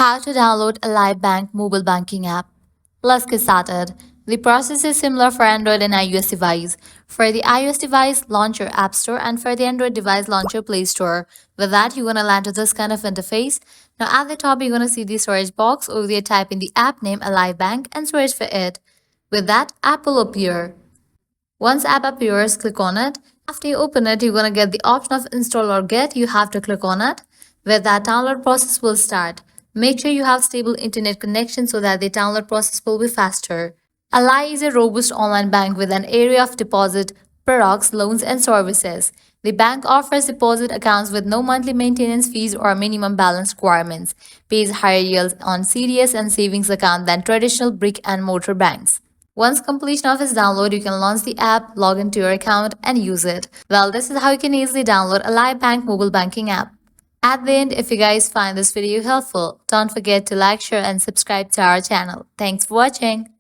How to download a Live Bank mobile banking app. Let's get started. The process is similar for Android and iOS device. For the iOS device, launch your App Store, and for the Android device, launch your Play Store. With that, you're gonna land to this kind of interface. Now at the top, you're gonna see the search box. Over there, type in the app name Alive Bank and search for it. With that, app will appear. Once app appears, click on it. After you open it, you're gonna get the option of install or get. You have to click on it. Where that download process will start. Make sure you have stable internet connection so that the download process will be faster. Ally is a robust online bank with an area of deposit, products, loans, and services. The bank offers deposit accounts with no monthly maintenance fees or minimum balance requirements, pays higher yields on CDS and savings account than traditional brick and mortar banks. Once completion of its download, you can launch the app, log into your account, and use it. Well, this is how you can easily download a Live Bank mobile banking app. At the end, if you guys find this video helpful, don't forget to like, share, and subscribe to our channel. Thanks for watching.